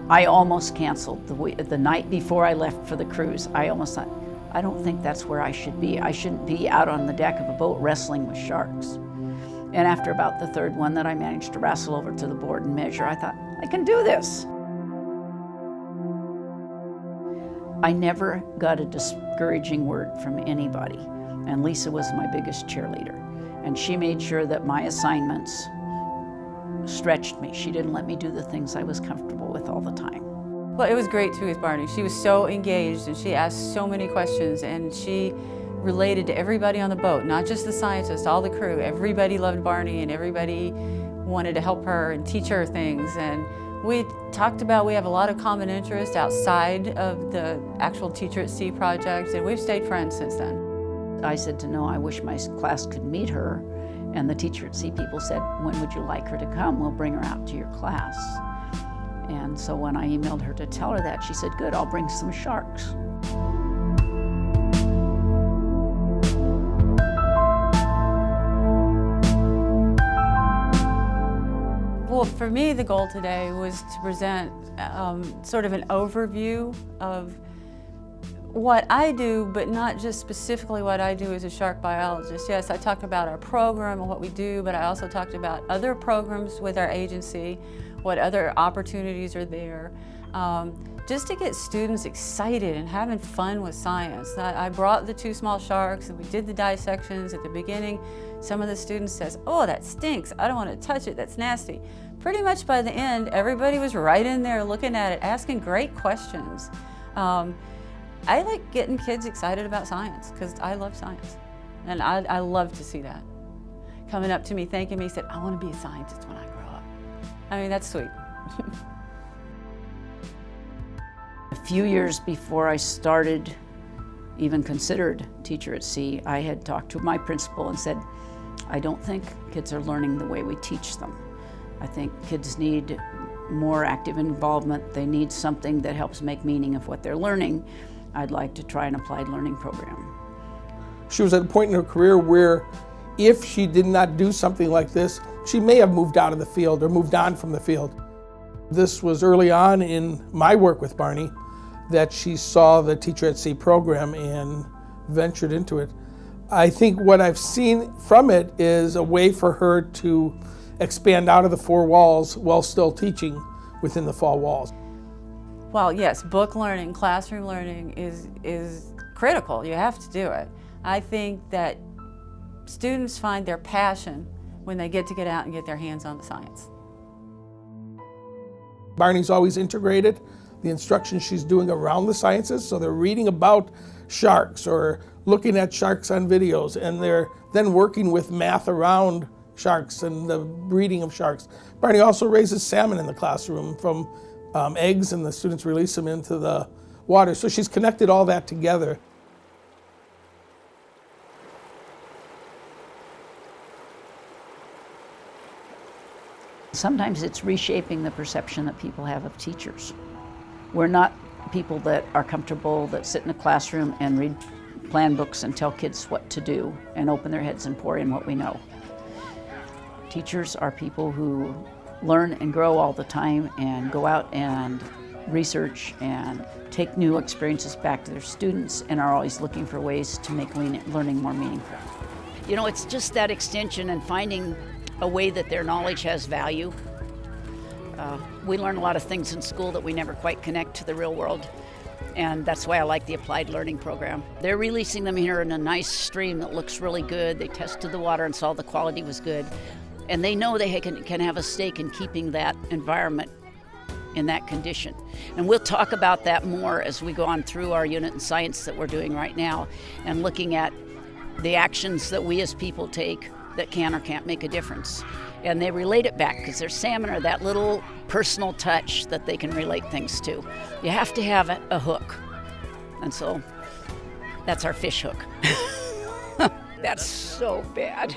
I almost canceled the night before I left for the cruise. I almost thought, I don't think that's where I should be. I shouldn't be out on the deck of a boat wrestling with sharks. And after about the third one that I managed to wrestle over to the board and measure, I thought, I can do this. I never got a discouraging word from anybody, and Lisa was my biggest cheerleader. And she made sure that my assignments stretched me. She didn't let me do the things I was comfortable with all the time. Well, it was great too with Barney. She was so engaged and she asked so many questions, and she related to everybody on the boat, not just the scientists, all the crew. Everybody loved Barney and everybody wanted to help her and teach her things. And we talked about, we have a lot of common interests outside of the actual Teacher at Sea project, and we've stayed friends since then. I said to Noah, I wish my class could meet her. And the Teacher at Sea people said, when would you like her to come? We'll bring her out to your class. And so when I emailed her to tell her that, she said, good, I'll bring some sharks. Well, for me, the goal today was to present sort of an overview of what I do, but not just specifically what I do as a shark biologist. Yes, I talked about our program and what we do, but I also talked about other programs with our agency, what other opportunities are there, just to get students excited and having fun with science. I brought the 2 small sharks and we did the dissections at the beginning. Some of the students says, oh, that stinks, I don't want to touch it, that's nasty. Pretty much by the end, everybody was right in there looking at it, asking great questions. I like getting kids excited about science because I love science, and I love to see that. Coming up to me, thanking me, said, I want to be a scientist when I grow up. I mean, that's sweet. A few years before I started, even considered Teacher at Sea, I had talked to my principal and said, I don't think kids are learning the way we teach them. I think kids need more active involvement. They need something that helps make meaning of what they're learning. I'd like to try an applied learning program. She was at a point in her career where if she did not do something like this, she may have moved out of the field or moved on from the field. This was early on in my work with Barney that she saw the Teacher at Sea program and ventured into it. I think what I've seen from it is a way for her to expand out of the 4 walls while still teaching within the 4 walls. Well, yes, book learning, classroom learning is critical. You have to do it. I think that students find their passion when they get out and get their hands on the science. Barney's always integrated the instruction she's doing around the sciences, so they're reading about sharks or looking at sharks on videos, and they're then working with math around sharks and the breeding of sharks. Barney also raises salmon in the classroom from eggs, and the students release them into the water. So she's connected all that together. Sometimes it's reshaping the perception that people have of teachers. We're not people that are comfortable, that sit in a classroom and read plan books and tell kids what to do and open their heads and pour in what we know. Teachers are people who learn and grow all the time and go out and research and take new experiences back to their students and are always looking for ways to make learning more meaningful. You know, it's just that extension and finding a way that their knowledge has value. We learn a lot of things in school that we never quite connect to the real world, and that's why I like the applied learning program. They're releasing them here in a nice stream that looks really good. They tested the water and saw the quality was good, and they know they can have a stake in keeping that environment in that condition. And we'll talk about that more as we go on through our unit in science that we're doing right now and looking at the actions that we as people take that can or can't make a difference. And they relate it back because their salmon are that little personal touch that they can relate things to. You have to have a hook. And so that's our fish hook. That's so bad.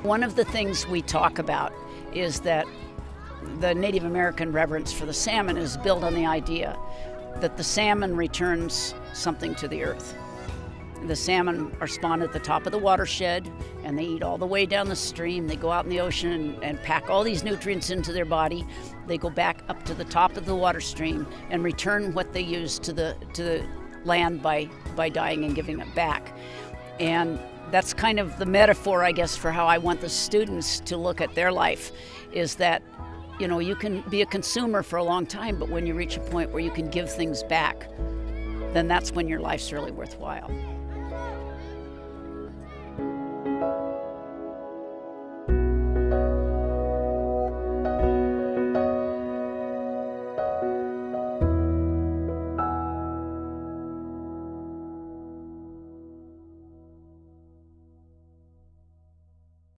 One of the things we talk about is that the Native American reverence for the salmon is built on the idea that the salmon returns something to the earth. The salmon are spawned at the top of the watershed, and they eat all the way down the stream. They go out in the ocean and pack all these nutrients into their body. They go back up to the top of the water stream and return what they use to the land by dying and giving it back. And that's kind of the metaphor, I guess, for how I want the students to look at their life, is that, you know, you can be a consumer for a long time, but when you reach a point where you can give things back, then that's when your life's really worthwhile.